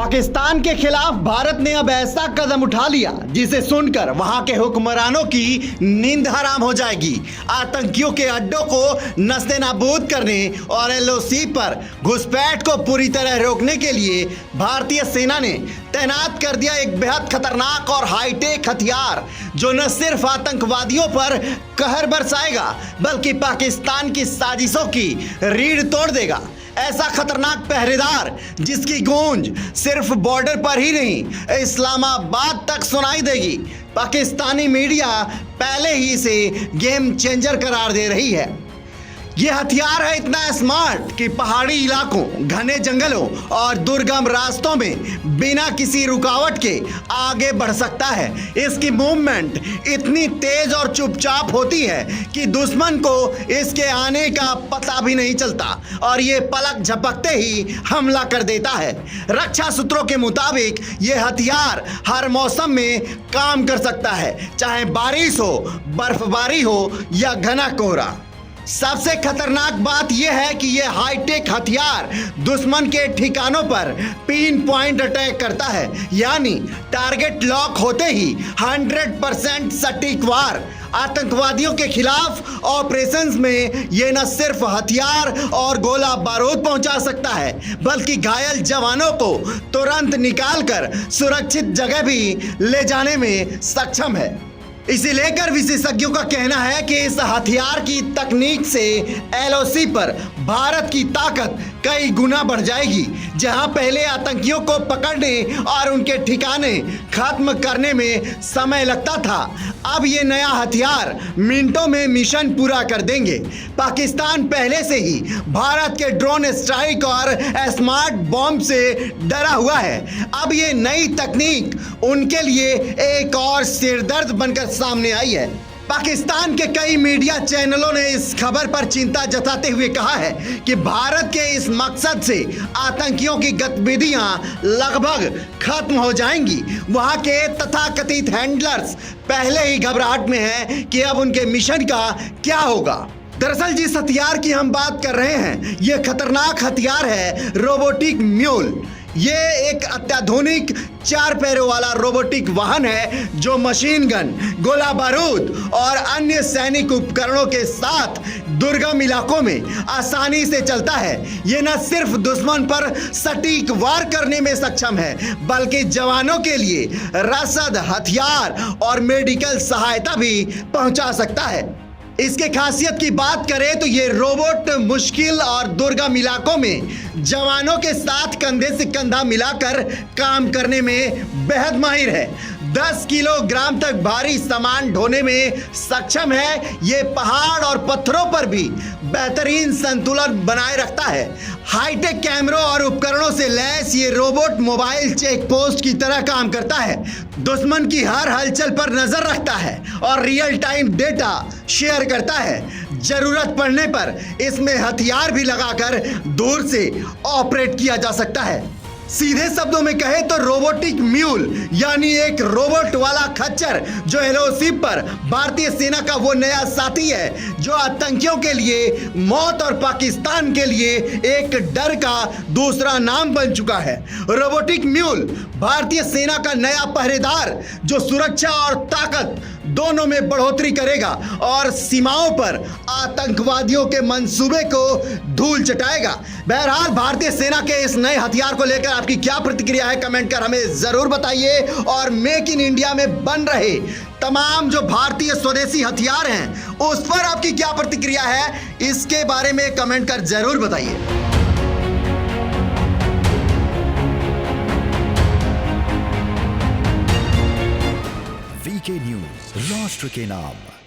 पाकिस्तान के खिलाफ भारत ने अब ऐसा कदम उठा लिया जिसे सुनकर वहां के हुक्मरानों की नींद हराम हो जाएगी। आतंकियों के अड्डों को नस्ते-नाबूद करने और एलओसी पर घुसपैठ को पूरी तरह रोकने के लिए भारतीय सेना ने तैनात कर दिया एक बेहद खतरनाक और हाईटेक हथियार, जो न सिर्फ आतंकवादियों पर कहर बरसाएगा बल्कि पाकिस्तान की साजिशों की रीढ़ तोड़ देगा। ऐसा खतरनाक पहरेदार जिसकी गूंज सिर्फ बॉर्डर पर ही नहीं इस्लामाबाद तक सुनाई देगी। पाकिस्तानी मीडिया पहले ही इसे गेम चेंजर करार दे रही है। यह हथियार है इतना स्मार्ट कि पहाड़ी इलाकों, घने जंगलों और दुर्गम रास्तों में बिना किसी रुकावट के आगे बढ़ सकता है। इसकी मूवमेंट इतनी तेज और चुपचाप होती है कि दुश्मन को इसके आने का पता भी नहीं चलता और ये पलक झपकते ही हमला कर देता है। रक्षा सूत्रों के मुताबिक यह हथियार हर मौसम में काम कर सकता है, चाहे बारिश हो, बर्फबारी हो या घना कोहरा। सबसे खतरनाक बात यह है कि यह हाईटेक हथियार दुश्मन के ठिकानों पर पिन पॉइंट अटैक करता है, यानी टारगेट लॉक होते ही 100% सटीक वार। आतंकवादियों के खिलाफ ऑपरेशंस में यह न सिर्फ हथियार और गोला बारूद पहुंचा सकता है बल्कि घायल जवानों को तुरंत निकालकर सुरक्षित जगह भी ले जाने में सक्षम है। इसे लेकर विशेषज्ञों का कहना है कि इस हथियार की तकनीक से एलओसी पर भारत की ताकत कई गुना बढ़ जाएगी। जहां पहले आतंकियों को पकड़ने और उनके ठिकाने खत्म करने में समय लगता था, अब ये नया हथियार मिनटों में मिशन पूरा कर देंगे। पाकिस्तान पहले से ही भारत के ड्रोन स्ट्राइक और स्मार्ट बॉम्ब से डरा हुआ है। अब ये नई तकनीक उनके लिए एक और सिरदर्द बनकर सामने आई है। पाकिस्तान के कई मीडिया चैनलों ने इस खबर पर चिंता जताते हुए कहा है कि भारत के इस मकसद से आतंकियों की गतिविधियां लगभग खत्म हो जाएंगी। वहां के तथाकथित हैंडलर्स पहले ही घबराहट में हैं कि अब उनके मिशन का क्या होगा। दरअसल जिस हथियार की हम बात कर रहे हैं, यह खतरनाक हथियार है रोबोटिक म्यूल। ये एक अत्याधुनिक 4 पैरों वाला रोबोटिक वाहन है जो मशीन गन, गोला बारूद और अन्य सैनिक उपकरणों के साथ दुर्गम इलाकों में आसानी से चलता है। ये न सिर्फ दुश्मन पर सटीक वार करने में सक्षम है बल्कि जवानों के लिए रसद, हथियार और मेडिकल सहायता भी पहुंचा सकता है। इसके खासियत की बात करें तो ये रोबोट मुश्किल और दुर्गम इलाकों में जवानों के साथ कंधे से कंधा मिलाकर काम करने में बेहद माहिर है। 10 किलोग्राम तक भारी सामान ढोने में सक्षम है। ये पहाड़ और पत्थरों पर भी बेहतरीन संतुलन बनाए रखता है। हाईटेक कैमरों और उपकरणों से लैस ये रोबोट मोबाइल चेक पोस्ट की तरह काम करता है। दुश्मन की हर हलचल पर नजर रखता है और रियल टाइम डेटा शेयर करता है। जरूरत पड़ने पर इसमें हथियार भी लगाकर दूर से ऑपरेट किया जा सकता है। सीधे शब्दों में कहे तो रोबोटिक म्यूल यानी एक रोबोट वाला खच्चर जो एलओसी पर भारतीय सेना का वो नया साथी है जो आतंकियों के लिए मौत और पाकिस्तान के लिए एक डर का दूसरा नाम बन चुका है। रोबोटिक म्यूल भारतीय सेना का नया पहरेदार जो सुरक्षा और ताकत दोनों में बढ़ोतरी करेगा और सीमाओं पर आतंकवादियों के मंसूबे को धूल चटाएगा। बहरहाल भारतीय सेना के इस नए हथियार को लेकर आपकी क्या प्रतिक्रिया है, कमेंट कर हमें जरूर बताइए। और मेक इन इंडिया में बन रहे तमाम जो भारतीय स्वदेशी हथियार हैं उस पर आपकी क्या प्रतिक्रिया है, इसके बारे में कमेंट कर जरूर बताइए। वीके न्यूज, राष्ट्र के नाम।